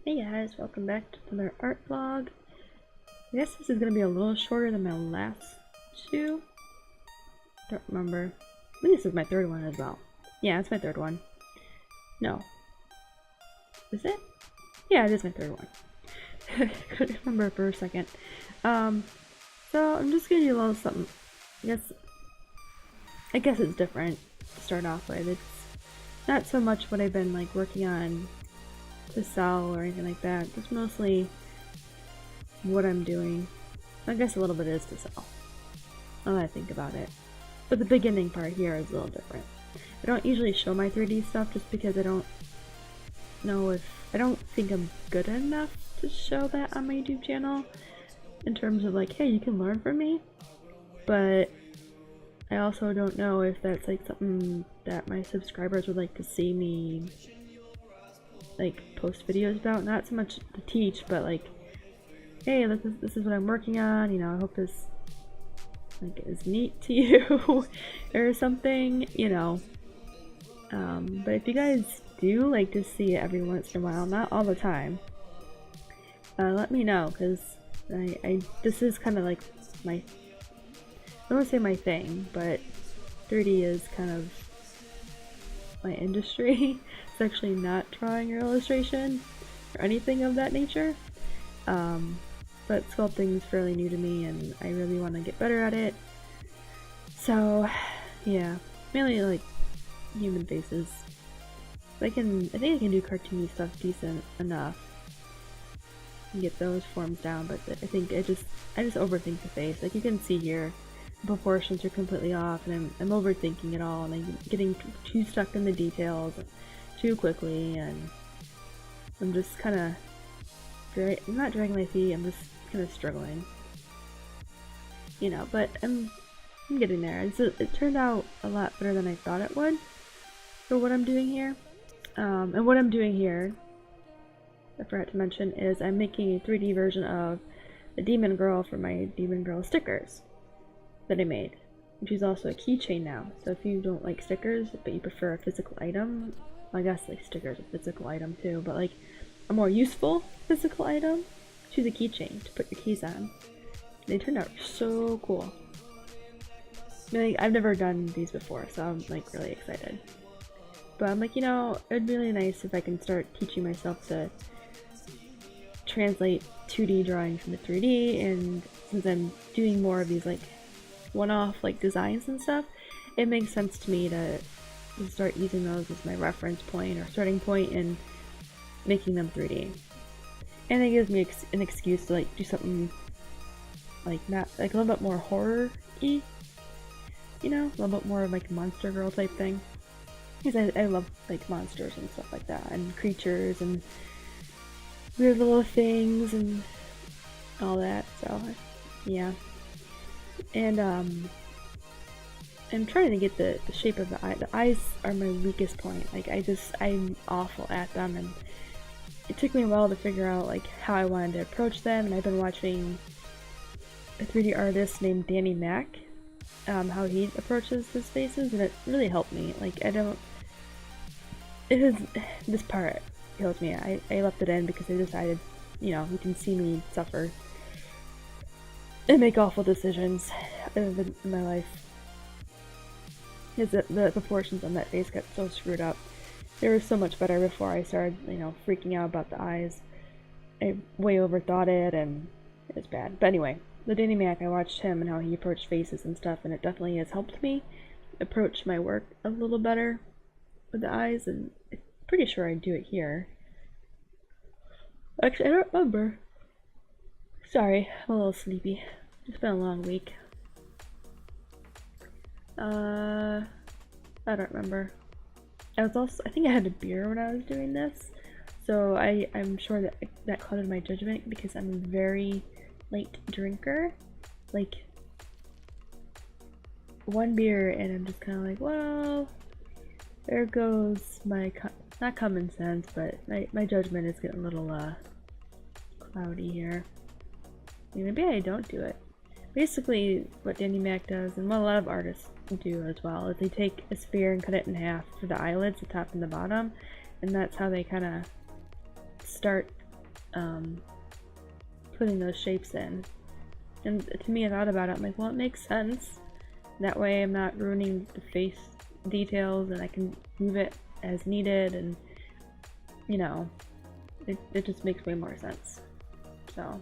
Hey guys, welcome back to another art vlog. I guess this is gonna be a little shorter than my last two. Don't remember. I think this is my third one as well. Yeah, it's my third one. No. Is it? Yeah, it is my third one. I couldn't remember for a second. So I'm just gonna do a little something. I guess it's different to start off with. It's not so much what I've been like working on to sell or anything like that. It's mostly what I'm doing. I guess a little bit is to sell, now that I think about it. But the beginning part here is a little different. I don't usually show my 3D stuff just because I don't think I'm good enough to show that on my YouTube channel in terms of like, hey, you can learn from me. But I also don't know if that's like something that my subscribers would like to see me like post videos about. Not so much to teach, but like, hey, this is what I'm working on, you know, I hope this like is neat to you or something, you know. But if you guys do like to see it every once in a while, not all the time, let me know, because this is kind of like my, I don't want to say my thing, but 3D is kind of my industry. It's actually not drawing or illustration or anything of that nature. But sculpting is fairly new to me and I really want to get better at it. So yeah, mainly like human faces. I think I can do cartoony stuff decent enough and get those forms down, but I think I just overthink the face. Like you can see here, the proportions are completely off and I'm overthinking it all and I'm getting too stuck in the details too quickly, and I'm just kind of I'm not dragging my feet, I'm just kind of struggling, you know. But I'm getting there, and so it turned out a lot better than I thought it would for what I'm doing here. And what I'm doing here, I forgot to mention, is I'm making a 3D version of the Demon Girl for my Demon Girl stickers that I made, which is also a keychain now. So if you don't like stickers but you prefer a physical item, I guess like stickers are a physical item too, but like a more useful physical item, choose a keychain to put your keys on. They turned out so cool. I mean, like, I've never done these before, so I'm like really excited. But I'm like, you know, it'd be really nice if I can start teaching myself to translate 2D drawings into 3D, and since I'm doing more of these like one-off like designs and stuff, it makes sense to me to start using those as my reference point or starting point in making them 3D. And it gives me an excuse to like do something like not like a little bit more horror-y, you know, a little bit more of like a Monster Girl type thing, because I love like monsters and stuff like that, and creatures and weird little things and all that. So yeah. And I'm trying to get the shape of the eye. The eyes are my weakest point. Like I'm awful at them, and it took me a while to figure out like how I wanted to approach them. And I've been watching a 3D artist named Danny Mac, how he approaches his faces, and it really helped me. Like this part kills me. I left it in because I decided, you know, you can see me suffer and make awful decisions in my life. Because the proportions on that face got so screwed up. They were so much better before I started, you know, freaking out about the eyes. I way overthought it, and it was bad. But anyway, the Danny Mac, I watched him and how he approached faces and stuff, and it definitely has helped me approach my work a little better with the eyes, and I'm pretty sure I do it here. Actually, I don't remember. Sorry, I'm a little sleepy. It's been a long week. I don't remember. I think I had a beer when I was doing this, so I'm sure that clouded my judgment because I'm a very light drinker. Like one beer and I'm just kind of like, well, there goes my not common sense, but my judgment is getting a little cloudy here. Maybe I don't do it. Basically, what Danny Mac does, and what a lot of artists do as well, is they take a sphere and cut it in half for the eyelids, the top and the bottom, and that's how they kind of start putting those shapes in. And to me, I thought about it, I'm like, well, it makes sense. That way I'm not ruining the face details and I can move it as needed, and you know, it just makes way more sense. So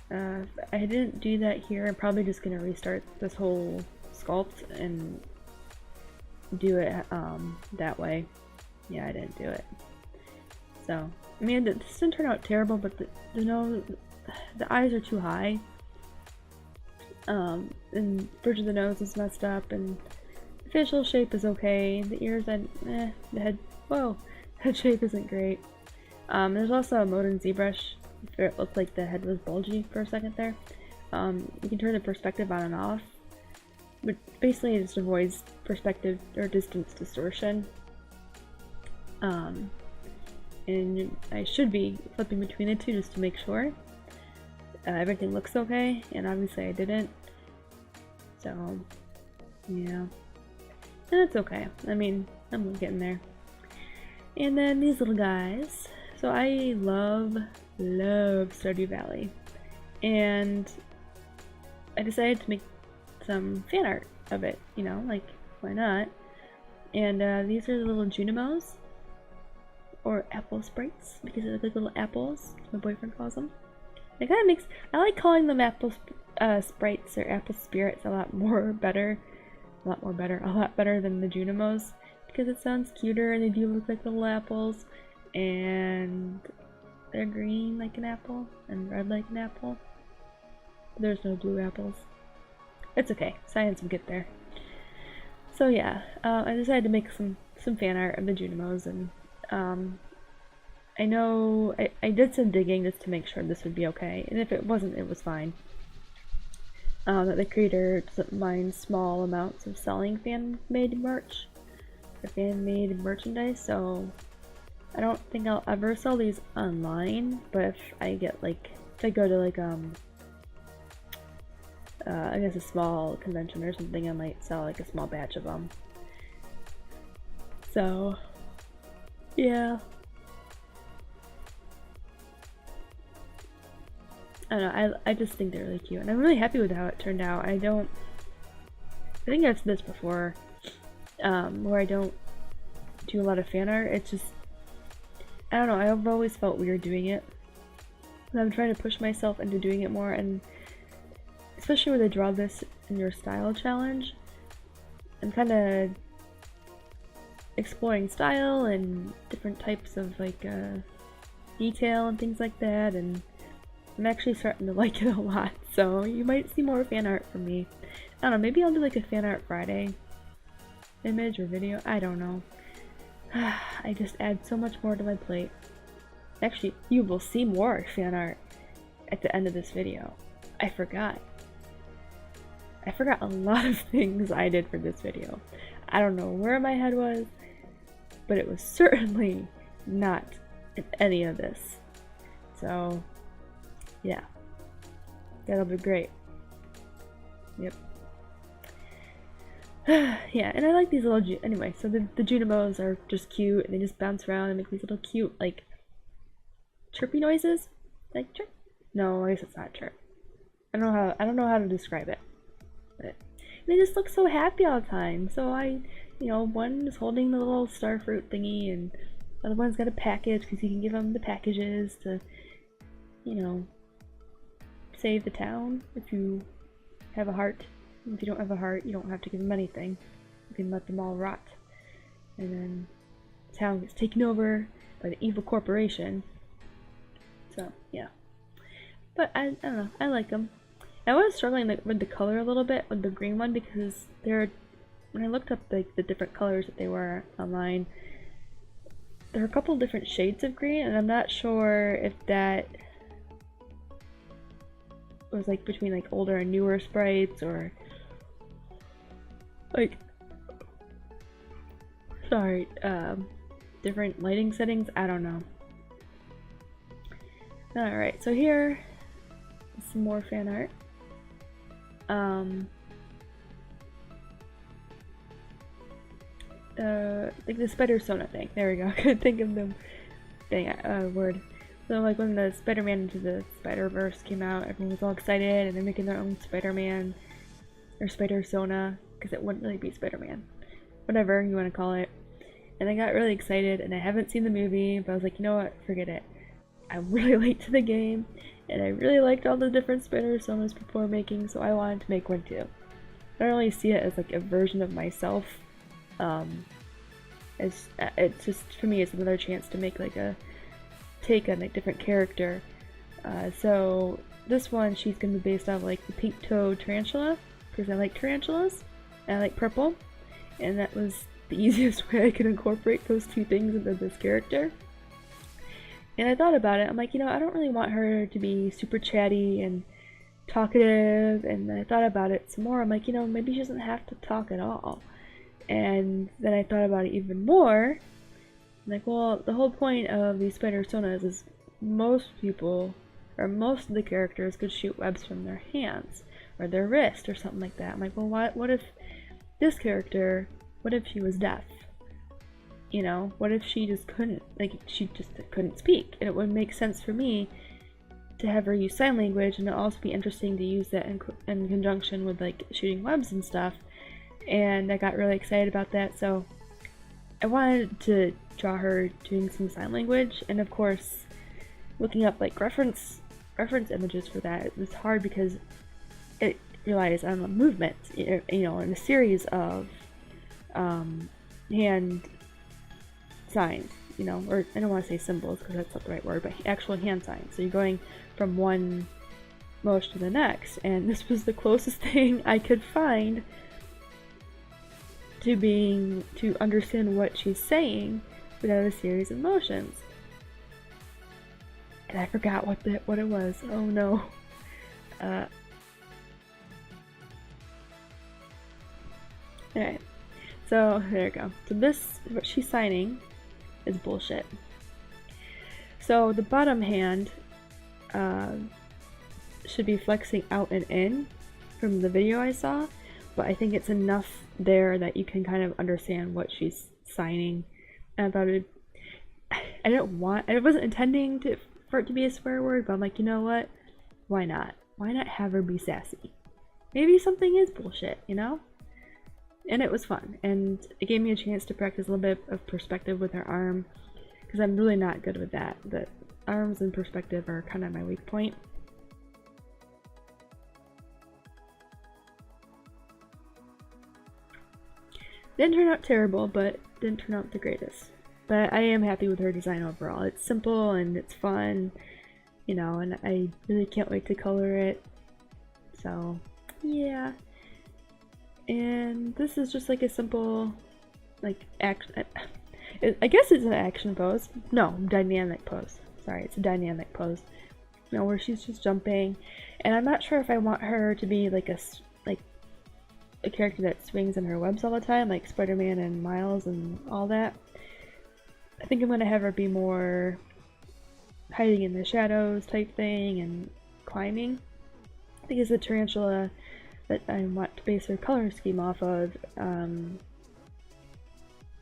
if I didn't do that here, I'm probably just gonna restart this whole sculpt and do it that way. Yeah, I didn't do it. So I mean, this didn't turn out terrible, but the eyes are too high. And the bridge of the nose is messed up, and the facial shape is okay. The ears, the head, head shape isn't great. There's also a mode in ZBrush where it looked like the head was bulgy for a second there. You can turn the perspective on and off, but basically it just avoids perspective or distance distortion. And I should be flipping between the two just to make sure everything looks okay, and obviously I didn't. So, yeah. And it's okay. I mean, I'm getting there. And then these little guys. So I love Stardew Valley. And I decided to make some fan art of it, you know, like, why not? And these are the little Junimos, or apple sprites, because they look like little apples, my boyfriend calls them. It kind of makes, I like calling them apple sprites or apple spirits a lot better than the Junimos, because it sounds cuter and they do look like little apples, and they're green like an apple and red like an apple. There's no blue apples. It's okay, science will get there. So yeah, I decided to make some fan art of the Junimos, and I know I did some digging just to make sure this would be okay, and if it wasn't, it was fine. That the creator doesn't mind small amounts of selling fan-made merch, or fan-made merchandise, so I don't think I'll ever sell these online, but if I get like, if I go to like I guess a small convention or something, I might sell like a small batch of them. So yeah. I don't know, I just think they're really cute, and I'm really happy with how it turned out. I think I've said this before, where I don't do a lot of fan art. It's just, I don't know, I've always felt weird doing it. And I'm trying to push myself into doing it more, and especially when they draw this in your style challenge, I'm kind of exploring style and different types of like detail and things like that, and I'm actually starting to like it a lot, so you might see more fan art from me. I don't know, maybe I'll do like a fan art Friday image or video, I don't know. I just add so much more to my plate. Actually, you will see more fan art at the end of this video. I forgot a lot of things I did for this video. I don't know where my head was, but it was certainly not in any of this. So yeah, that'll be great. Yep. Yeah, and I like these little anyway, so the Junimos are just cute, and they just bounce around and make these little cute, like, chirpy noises? Like, chirp? No, I guess it's not chirp. I don't know how to describe it. But they just look so happy all the time. So one is holding the little star fruit thingy, and the other one's got a package, because you can give them the packages to, save the town if you have a heart. If you don't have a heart, you don't have to give them anything. You can let them all rot. And then the town gets taken over by the evil corporation. So, yeah. But I don't know, I like them. I was struggling with the color a little bit with the green one, because when I looked up the different colors that they were online, there are a couple different shades of green, and I'm not sure if that was like between like older and newer sprites, or like, sorry, different lighting settings, I don't know. Alright, so here is some more fan art. Like the Spidersonas thing, there we go. I couldn't think of the word. So like when the Spider-Man Into the Spider-Verse came out, everyone was all excited and they're making their own Spider-Man or Spidersona, because it wouldn't really be Spider-Man. Whatever you want to call it. And I got really excited, and I haven't seen the movie, but I was like, you know what, forget it. I'm really late to the game, and I really liked all the different Spidersonas before making, so I wanted to make one too. I don't really see it as like a version of myself. It's just, for me, it's another chance to make like a take on a different character. So this one, she's gonna be based off like the pink-toed tarantula, because I like tarantulas, and I like purple, and that was the easiest way I could incorporate those two things into this character. And I thought about it, I'm like, you know, I don't really want her to be super chatty and talkative, and then I thought about it some more, I'm like, you know, maybe she doesn't have to talk at all. And then I thought about it even more, I'm like, well, the whole point of these Spidersonas is most people, or most of the characters, could shoot webs from their hands, or their wrist, or something like that. I'm like, well, what if this character, what if she was deaf? You know, what if she just couldn't, like, she just couldn't speak? And it would make sense for me to have her use sign language, and it'd also be interesting to use that in conjunction with, like, shooting webs and stuff. And I got really excited about that, so I wanted to draw her doing some sign language, and of course, looking up, like, reference images for that, it was hard because it relies on a movement, you know, in a series of hand signs, you know, or I don't want to say symbols because that's not the right word, but actual hand signs. So you're going from one motion to the next, and this was the closest thing I could find to understand what she's saying without a series of motions. And I forgot what it was. Oh no. Alright. So there we go. So this, what she's signing, is bullshit. So the bottom hand should be flexing out and in from the video I saw, but I think it's enough there that you can kind of understand what she's signing. And I thought I wasn't intending for it to be a swear word, but I'm like, you know what? Why not? Why not have her be sassy? Maybe something is bullshit, you know? And it was fun, and it gave me a chance to practice a little bit of perspective with her arm, because I'm really not good with that. The arms and perspective are kind of my weak point. Didn't turn out terrible, but didn't turn out the greatest. But I am happy with her design overall. It's simple and it's fun, you know, and I really can't wait to color it. So, yeah. And this is just like a simple, like, action. I guess it's an action pose. No, dynamic pose. Sorry, it's a dynamic pose. You know, where she's just jumping. And I'm not sure if I want her to be like a character that swings in her webs all the time, like Spider-Man and Miles and all that. I think I'm gonna have her be more hiding in the shadows type thing and climbing. I think it's the tarantula that I want to base her color scheme off of.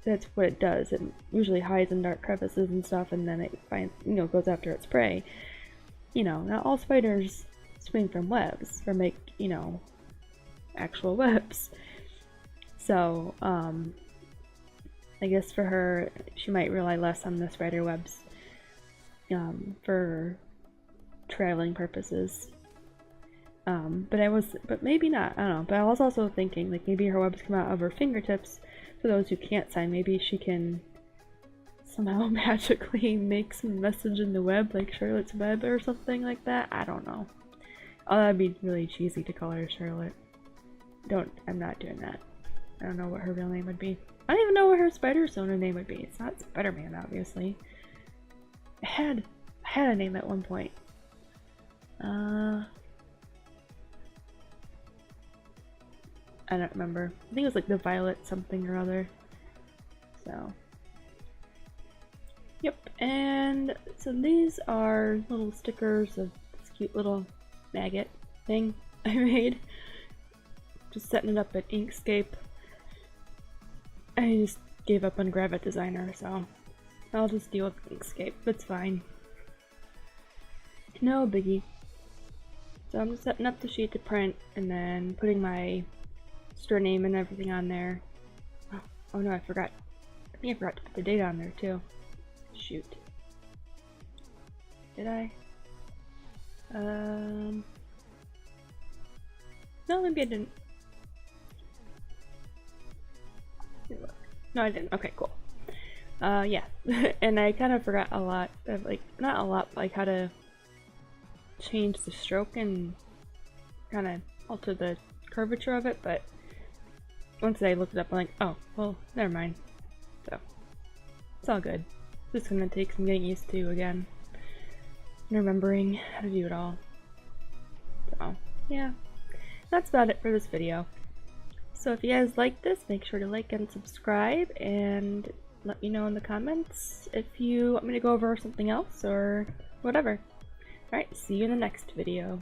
That's what it does. It usually hides in dark crevices and stuff, and then it finds, you know, goes after its prey. You know, not all spiders swing from webs or make, you know, actual webs. So, I guess for her, she might rely less on the spider webs for traveling purposes. But maybe not, I don't know. But I was also thinking, like, maybe her webs come out of her fingertips. For those who can't sign, maybe she can somehow magically make some message in the web, like Charlotte's Web or something like that. I don't know. Oh, that'd be really cheesy to call her Charlotte. I'm not doing that. I don't know what her real name would be. I don't even know what her Spidersona name would be. It's not Spider-Man, obviously. I had a name at one point. I don't remember. I think it was like the Violet something or other. So. Yep, and so these are little stickers of this cute little maggot thing I made. Just setting it up at Inkscape. I just gave up on Gravit Designer, so I'll just deal with Inkscape. It's fine. No biggie. So I'm just setting up the sheet to print and then putting my store name and everything on there. Oh no, I forgot. I think I forgot to put the date on there too. Shoot. Did I? No, maybe I didn't. No, I didn't. Okay, cool. Yeah. And I kind of forgot a lot of, like, not a lot, but like how to change the stroke and kind of alter the curvature of it, but once I looked it up, I'm like, oh, well, never mind. So, it's all good. It's just gonna take some getting used to again. And remembering how to do it all. So, yeah. That's about it for this video. So if you guys like this, make sure to like and subscribe, and let me know in the comments if you want me to go over something else or whatever. Alright, see you in the next video.